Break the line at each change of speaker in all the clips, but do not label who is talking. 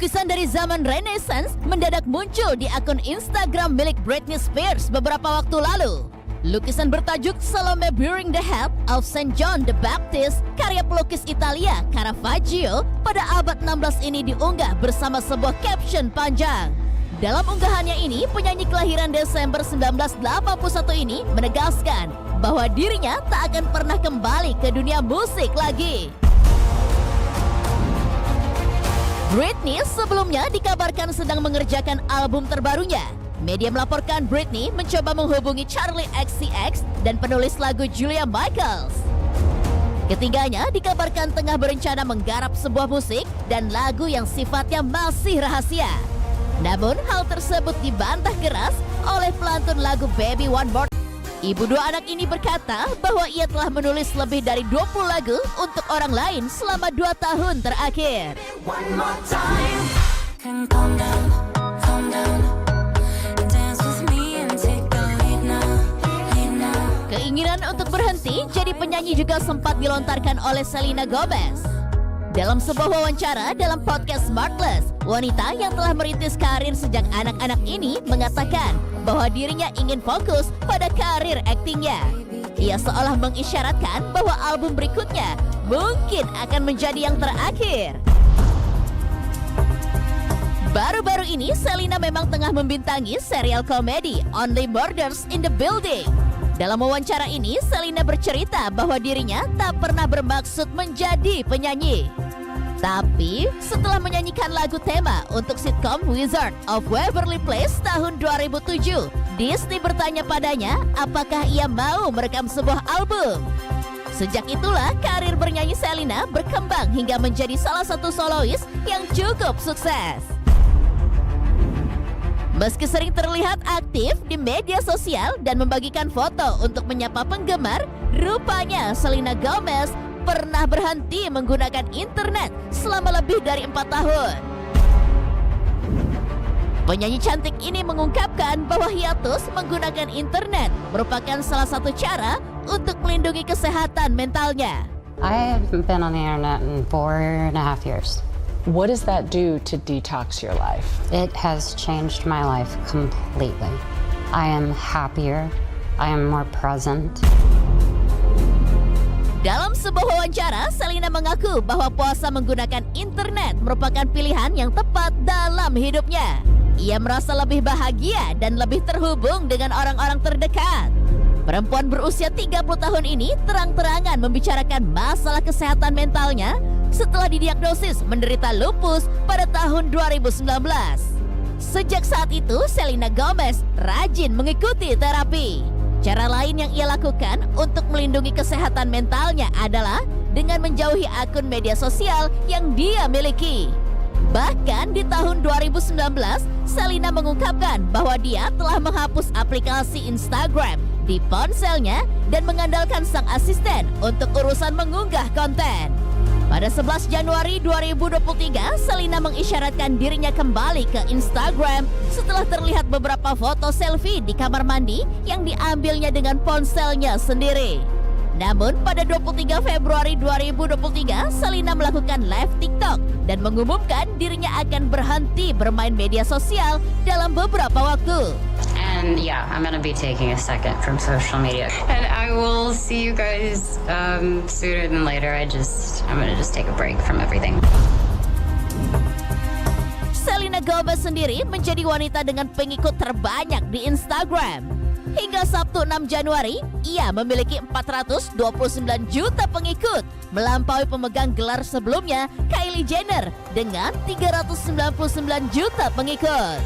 Lukisan dari zaman Renaissance mendadak muncul di akun Instagram milik Britney Spears beberapa waktu lalu. Lukisan bertajuk Salome Bearing the Head of Saint John the Baptist karya pelukis Italia Caravaggio pada abad 16 ini diunggah bersama sebuah caption panjang. Dalam unggahannya ini, penyanyi kelahiran Desember 1981 ini menegaskan bahwa dirinya tak akan pernah kembali ke dunia musik lagi. Britney sebelumnya dikabarkan sedang mengerjakan album terbarunya. Media melaporkan Britney mencoba menghubungi Charli XCX dan penulis lagu Julia Michaels. Ketiganya dikabarkan tengah berencana menggarap sebuah musik dan lagu yang sifatnya masih rahasia. Namun hal tersebut dibantah keras oleh pelantun lagu Baby One More. Ibu dua anak ini berkata bahwa ia telah menulis lebih dari 20 lagu untuk orang lain selama 2 tahun terakhir. Keinginan untuk berhenti jadi penyanyi juga sempat dilontarkan oleh Selena Gomez. Dalam sebuah wawancara dalam podcast Smartless, wanita yang telah merintis karir sejak anak-anak ini mengatakan bahwa dirinya ingin fokus pada karir aktingnya. Ia seolah mengisyaratkan bahwa album berikutnya mungkin akan menjadi yang terakhir. Baru-baru ini Selena memang tengah membintangi serial komedi Only Murders in the Building. Dalam wawancara ini, Selena bercerita bahwa dirinya tak pernah bermaksud menjadi penyanyi. Tapi, setelah menyanyikan lagu tema untuk sitkom Wizard of Waverly Place tahun 2007, Disney bertanya padanya apakah ia mau merekam sebuah album. Sejak itulah, karir bernyanyi Selena berkembang hingga menjadi salah satu solois yang cukup sukses. Meski sering terlihat aktif di media sosial dan membagikan foto untuk menyapa penggemar, rupanya Selena Gomez pernah berhenti menggunakan internet selama lebih dari 4 tahun. Penyanyi cantik ini mengungkapkan bahwa hiatus menggunakan internet merupakan salah satu cara untuk melindungi kesehatan mentalnya.
I haven't been on the internet in 4.5 years.
What does that do to detox your life?
It has changed my life completely. I am happier. I am more present.
Dalam sebuah wawancara, Selena mengaku bahwa puasa menggunakan internet merupakan pilihan yang tepat dalam hidupnya. Ia merasa lebih bahagia dan lebih terhubung dengan orang-orang terdekat. Perempuan berusia 30 tahun ini terang-terangan membicarakan masalah kesehatan mentalnya setelah didiagnosis menderita lupus pada tahun 2019. Sejak saat itu, Selena Gomez rajin mengikuti terapi. Cara lain yang ia lakukan untuk melindungi kesehatan mentalnya adalah dengan menjauhi akun media sosial yang dia miliki. Bahkan di tahun 2019, Selena mengungkapkan bahwa dia telah menghapus aplikasi Instagram di ponselnya dan mengandalkan sang asisten untuk urusan mengunggah konten. Pada 11 Januari 2023, Selena mengisyaratkan dirinya kembali ke Instagram setelah terlihat beberapa foto selfie di kamar mandi yang diambilnya dengan ponselnya sendiri. Namun pada 23 Februari 2023, Selena melakukan live TikTok dan mengumumkan dirinya akan berhenti bermain media sosial dalam beberapa waktu.
And yeah, I'm gonna be taking a second from social media. And I will see you guys sooner than later. I'm gonna just take a break from everything.
Selena Gomez sendiri menjadi wanita dengan pengikut terbanyak di Instagram. Hingga Sabtu 6 Januari, ia memiliki 429 juta pengikut, melampaui pemegang gelar sebelumnya, Kylie Jenner, dengan 399 juta pengikut.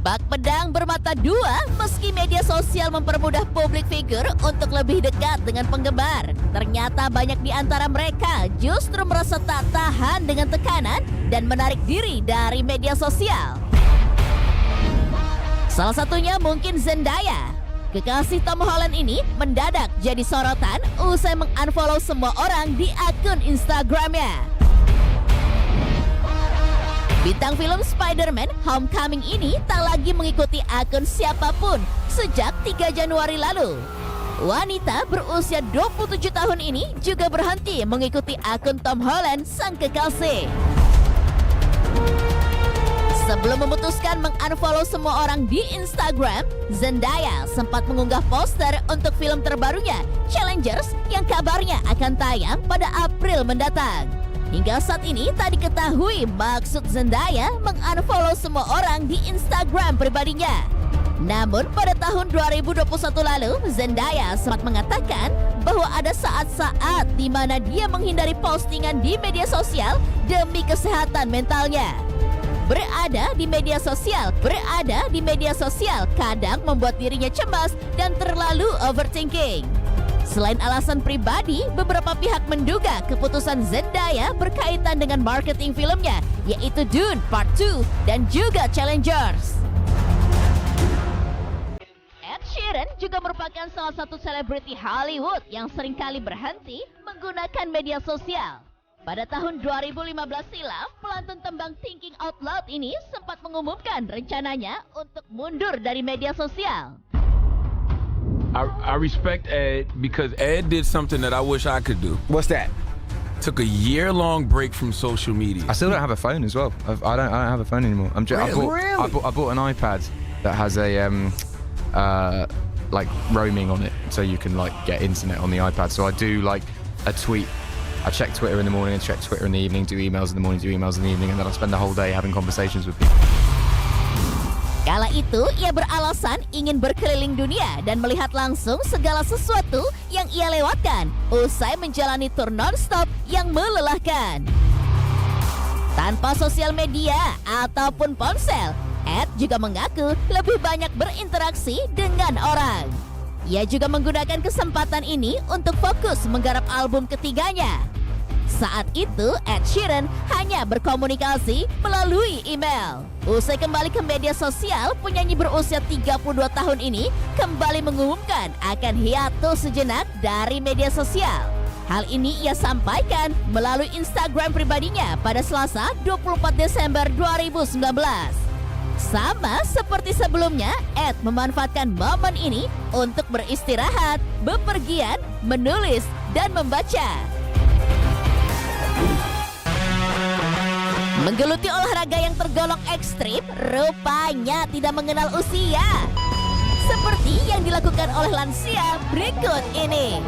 Bak pedang bermata dua, meski media sosial mempermudah publik figur untuk lebih dekat dengan penggemar, ternyata banyak di antara mereka justru merasa tak tahan dengan tekanan dan menarik diri dari media sosial. Salah satunya mungkin Zendaya. Kekasih Tom Holland ini mendadak jadi sorotan usai mengunfollow semua orang di akun Instagramnya. Bintang film Spider-Man Homecoming ini tak lagi mengikuti akun siapapun sejak 3 Januari lalu. Wanita berusia 27 tahun ini juga berhenti mengikuti akun Tom Holland sang kekasih. Sebelum memutuskan mengunfollow semua orang di Instagram, Zendaya sempat mengunggah poster untuk film terbarunya, Challengers, yang kabarnya akan tayang pada April mendatang. Hingga saat ini tak diketahui maksud Zendaya mengunfollow semua orang di Instagram pribadinya. Namun pada tahun 2021 lalu, Zendaya sempat mengatakan bahwa ada saat-saat di mana dia menghindari postingan di media sosial demi kesehatan mentalnya. Berada di media sosial kadang membuat dirinya cemas dan terlalu overthinking. Selain alasan pribadi, beberapa pihak menduga keputusan Zendaya berkaitan dengan marketing filmnya, yaitu Dune Part 2 dan juga Challengers. Ed Sheeran juga merupakan salah satu selebriti Hollywood yang seringkali berhenti menggunakan media sosial. Pada tahun 2015 silam, pelantun tembang Thinking Out Loud ini sempat mengumumkan rencananya untuk mundur dari media sosial.
I respect Ed because Ed did something that I wish I could do.
What's that?
Took a year-long break from social media.
I still don't have a phone as well. I don't have a phone anymore. I bought an iPad that has a like roaming on it, so you can like get internet on the iPad. So I do like a tweet. I check Twitter in the morning and check Twitter in the evening, do emails in the morning, do emails in the evening, and then I spend the whole day having conversations with people.
Kala itu, ia beralasan ingin berkeliling dunia dan melihat langsung segala sesuatu yang ia lewatkan usai menjalani tur non-stop yang melelahkan. Tanpa sosial media ataupun ponsel, Ed juga mengaku lebih banyak berinteraksi dengan orang. Ia juga menggunakan kesempatan ini untuk fokus menggarap album ketiganya. Saat itu, Ed Sheeran hanya berkomunikasi melalui email. Usai kembali ke media sosial, penyanyi berusia 32 tahun ini kembali mengumumkan akan hiatus sejenak dari media sosial. Hal ini ia sampaikan melalui Instagram pribadinya pada Selasa 24 Desember 2019. Sama seperti sebelumnya, Ed memanfaatkan momen ini untuk beristirahat, bepergian, menulis, dan membaca. Menggeluti olahraga yang tergolong ekstrim, rupanya tidak mengenal usia. Seperti yang dilakukan oleh lansia berikut ini.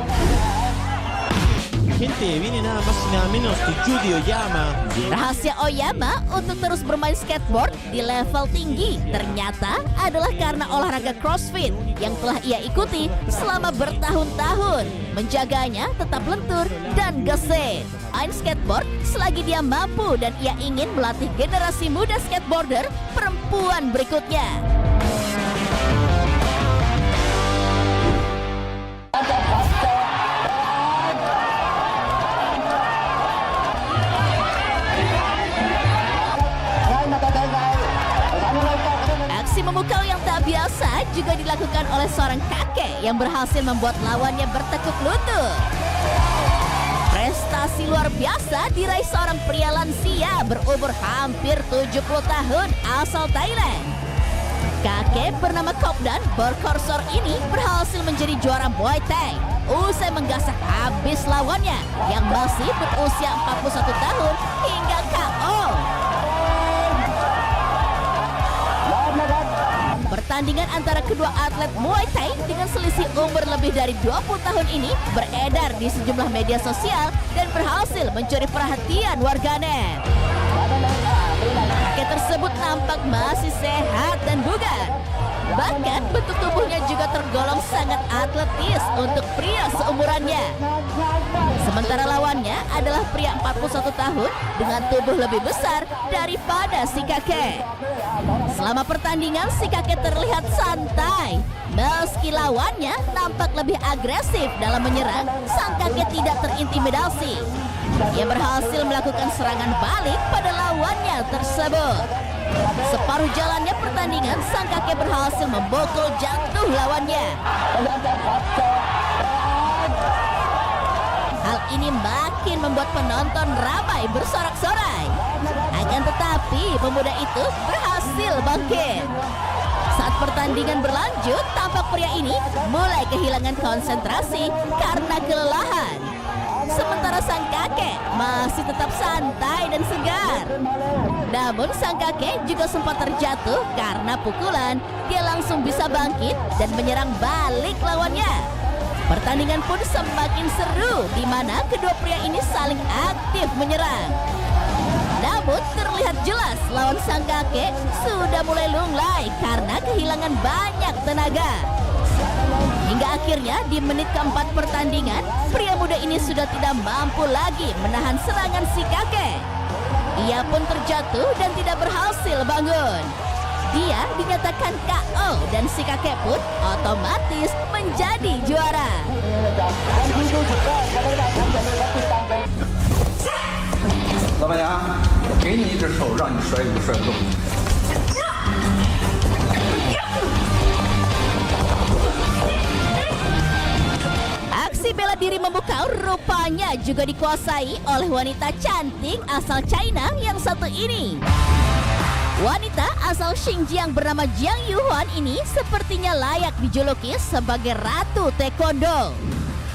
Gente, viene nada más y nada menos que Yuji Oyama.
Rahasia Oyama untuk terus bermain skateboard di level tinggi ternyata adalah karena olahraga CrossFit yang telah ia ikuti selama bertahun-tahun, menjaganya tetap lentur dan gesit. Main skateboard selagi dia mampu dan ia ingin melatih generasi muda skateboarder perempuan berikutnya. Aksi memukau yang tak biasa juga dilakukan oleh seorang kakek yang berhasil membuat lawannya bertekuk lutut. Prestasi luar biasa diraih seorang pria lansia berumur hampir 70 tahun asal Thailand. Kakek bernama Kopdan Borkorsor ini berhasil menjadi juara Muay Thai usai menggasak habis lawannya yang masih berusia 41 tahun hingga KO. Pertandingan antara kedua atlet Muay Thai dengan selisih umur lebih dari 20 tahun ini beredar di sejumlah media sosial dan berhasil mencuri perhatian warganet. Kakek tersebut nampak masih sehat dan bugar. Bahkan bentuk tubuhnya juga tergolong sangat atletis untuk pria seumurannya. Sementara lawannya adalah pria 41 tahun dengan tubuh lebih besar daripada si kakek. Selama pertandingan, si kakek terlihat santai. Meski lawannya nampak lebih agresif dalam menyerang, sang kakek tidak terintimidasi. Ia berhasil melakukan serangan balik pada lawannya tersebut. Separuh jalannya pertandingan, sang kakek berhasil membokol jatuh lawannya. Hal ini makin membuat penonton ramai bersorak-sorai. Akan tetapi, pemuda itu berhasil bangkit. Saat pertandingan berlanjut, tampak pria ini mulai kehilangan konsentrasi karena kelelahan. Sementara sang kakek masih tetap santai dan segar. Namun sang kakek juga sempat terjatuh karena pukulan. Dia langsung bisa bangkit dan menyerang balik lawannya. Pertandingan pun semakin seru di mana kedua pria ini saling aktif menyerang. Namun terlihat jelas lawan sang kakek sudah mulai lunglai karena kehilangan banyak tenaga. Hingga akhirnya di menit keempat pertandingan, pria muda ini sudah tidak mampu lagi menahan serangan si kakek. Ia pun terjatuh dan tidak berhasil bangun. Dia dinyatakan KO dan si kakek pun otomatis menjadi juara.
老板娘，我给你一只手，让你摔都摔不动。
Aksi bela diri memukau rupanya juga dikuasai oleh wanita cantik asal China yang satu ini. Wanita asal Xinjiang bernama Jiang Yuhuan ini sepertinya layak dijuluki sebagai Ratu Taekwondo.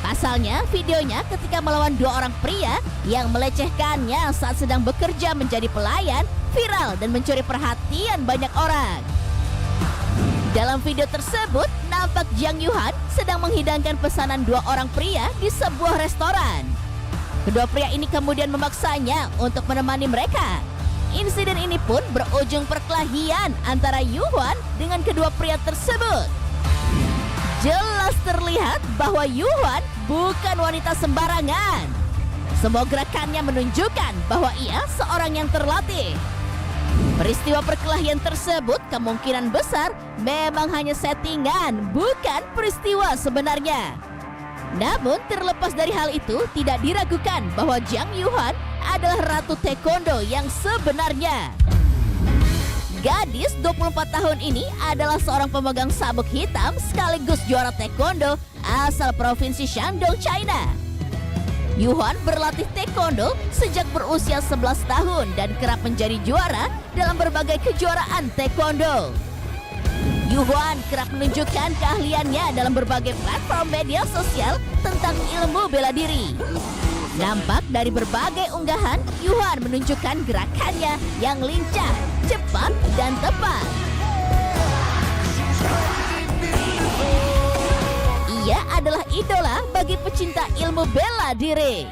Pasalnya, videonya ketika melawan dua orang pria yang melecehkannya saat sedang bekerja menjadi pelayan viral dan mencuri perhatian banyak orang. Dalam video tersebut, nampak Jiang Yuhuan sedang menghidangkan pesanan dua orang pria di sebuah restoran. Kedua pria ini kemudian memaksanya untuk menemani mereka. Insiden ini pun berujung perkelahian antara Yuhuan dengan kedua pria tersebut. Jelas terlihat bahwa Yuhuan bukan wanita sembarangan. Semua gerakannya menunjukkan bahwa ia seorang yang terlatih. Peristiwa perkelahian tersebut kemungkinan besar memang hanya settingan, bukan peristiwa sebenarnya. Namun terlepas dari hal itu, tidak diragukan bahwa Jiang Yuhuan adalah Ratu Taekwondo yang sebenarnya. Gadis 24 tahun ini adalah seorang pemegang sabuk hitam sekaligus juara Taekwondo asal provinsi Shandong, China. Yuhuan berlatih Taekwondo sejak berusia 11 tahun dan kerap menjadi juara dalam berbagai kejuaraan Taekwondo. Yuhuan kerap menunjukkan keahliannya dalam berbagai platform media sosial tentang ilmu bela diri. Nampak dari berbagai unggahan, Yuhuan menunjukkan gerakannya yang lincah, cepat, dan tepat. Ia adalah idola bagi pecinta ilmu bela diri.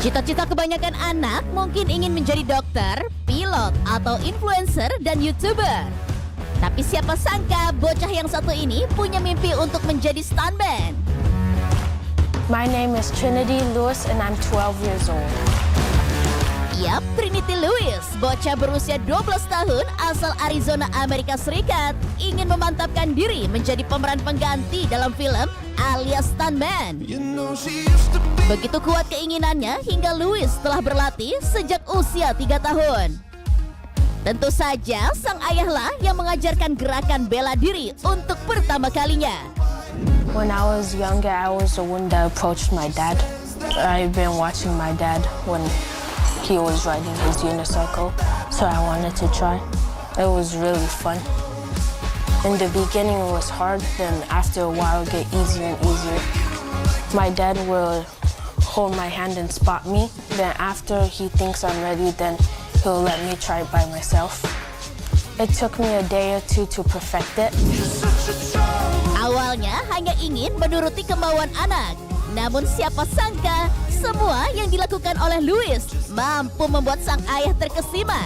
Cita-cita kebanyakan anak mungkin ingin menjadi dokter, pilot, atau influencer dan YouTuber. Tapi siapa sangka bocah yang satu ini punya mimpi untuk menjadi stuntman.
My name is Trinity Lewis and I'm 12 years old.
Yap, Trinity Lewis, bocah berusia 12 tahun asal Arizona, Amerika Serikat, ingin memantapkan diri menjadi pemeran pengganti dalam film alias stuntman. Begitu kuat keinginannya hingga Lewis telah berlatih sejak usia 3 tahun. Tentu saja sang ayahlah yang mengajarkan gerakan bela diri untuk pertama kalinya.
When I was younger, I was the one that approached my dad. I've been watching my dad when he was riding his unicycle, so I wanted to try. It was really fun. In the beginning it was hard, then after a while it get easier and easier. My dad will hold my hand and spot me, then after he thinks I'm ready, then he'll let me try it by myself. It took me a day or two to perfect it.
Awalnya hanya ingin menuruti kemauan anak. Namun siapa sangka semua yang dilakukan oleh Lewis mampu membuat sang ayah terkesima.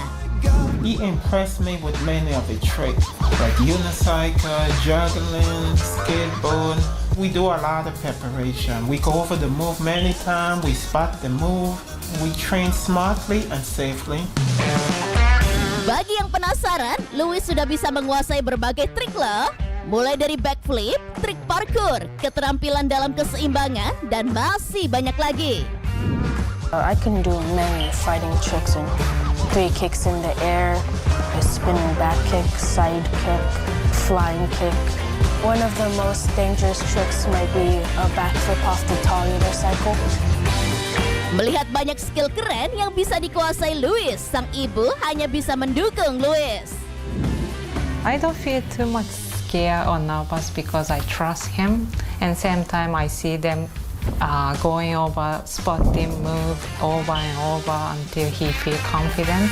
He impressed me with many of the tricks, like unicycle, juggling, skateboard. We do a lot of preparation. We go over the move many times, we spot the move. We train smartly and safely.
Bagi yang penasaran, Lewis sudah bisa menguasai berbagai trik loh. Mulai dari backflip, trik parkour, keterampilan dalam keseimbangan, dan masih banyak lagi.
I can do many fighting tricks and 3 kicks in the air, a spinning back kick, side kick, flying kick. One of the most dangerous tricks might be a backflip off the tall unicycle.
Melihat banyak skill keren yang bisa dikuasai Louis, sang ibu hanya bisa mendukung Louis.
I don't feel too much scared or nervous because I trust him, and same time I see them going over, spotting move over and over until he feel confident.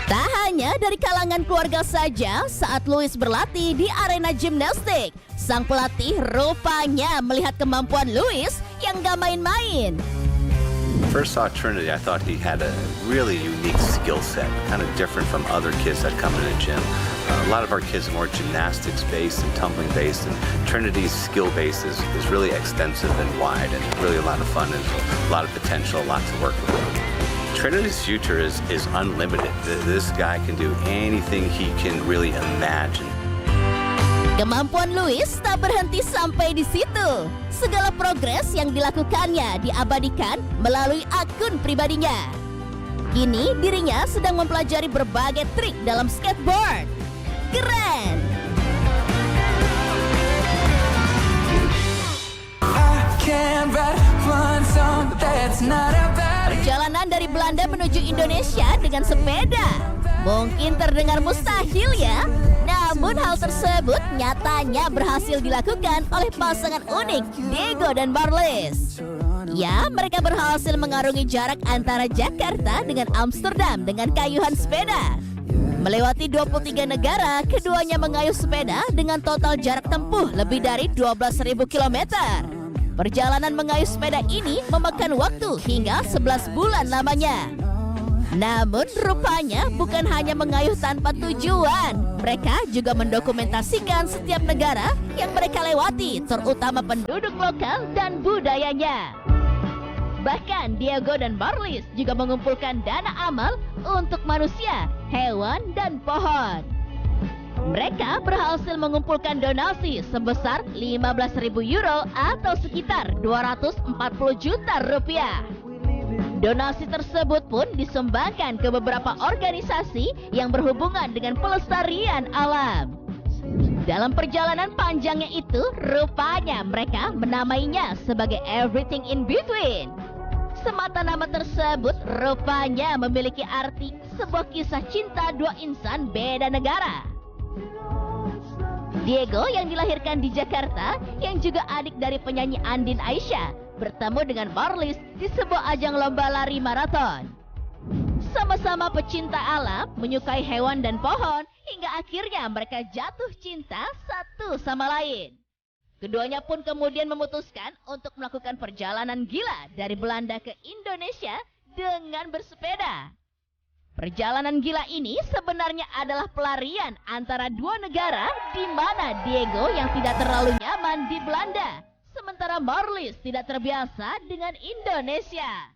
Tak hanya dari kalangan keluarga saja, saat Louis berlatih di arena gimnastik, sang pelatih rupanya melihat kemampuan Louis yang gak main-main.
First saw Trinity, I thought he had a really unique skill set, kind of different from other kids that come in the gym. A lot of our kids are more gymnastics based and tumbling based, and Trinity's skill base is really extensive and wide, and really a lot of fun and a lot of potential, a lot to work with. Trinity's future is unlimited. This guy can do anything he can really imagine.
Kemampuan Louis tak berhenti sampai di situ. Segala progres yang dilakukannya diabadikan melalui akun pribadinya. Kini dirinya sedang mempelajari berbagai trik dalam skateboard. Keren! Perjalanan dari Belanda menuju Indonesia dengan sepeda. Mungkin terdengar mustahil ya, namun hal tersebut nyatanya berhasil dilakukan oleh pasangan unik Diego dan Marlies. Ya, mereka berhasil mengarungi jarak antara Jakarta dengan Amsterdam dengan kayuhan sepeda. Melewati 23 negara, keduanya mengayuh sepeda dengan total jarak tempuh lebih dari 12.000 km. Perjalanan mengayuh sepeda ini memakan waktu hingga 11 bulan lamanya. Namun rupanya bukan hanya mengayuh tanpa tujuan. Mereka juga mendokumentasikan setiap negara yang mereka lewati, terutama penduduk lokal dan budayanya. Bahkan Diego dan Marlies juga mengumpulkan dana amal untuk manusia, hewan, dan pohon. Mereka berhasil mengumpulkan donasi sebesar 15.000 euro atau sekitar 240 juta rupiah. Donasi tersebut pun disumbangkan ke beberapa organisasi yang berhubungan dengan pelestarian alam. Dalam perjalanan panjangnya itu, rupanya mereka menamainya sebagai Everything in Between. Semata nama tersebut rupanya memiliki arti sebuah kisah cinta dua insan beda negara. Diego yang dilahirkan di Jakarta, yang juga adik dari penyanyi Andin Aisyah, bertemu dengan Marlies di sebuah ajang lomba lari maraton. Sama-sama pecinta alam, menyukai hewan dan pohon, hingga akhirnya mereka jatuh cinta satu sama lain. Keduanya pun kemudian memutuskan untuk melakukan perjalanan gila dari Belanda ke Indonesia dengan bersepeda. Perjalanan gila ini sebenarnya adalah pelarian antara dua negara, di mana Diego yang tidak terlalu nyaman di Belanda, sementara Marlies tidak terbiasa dengan Indonesia.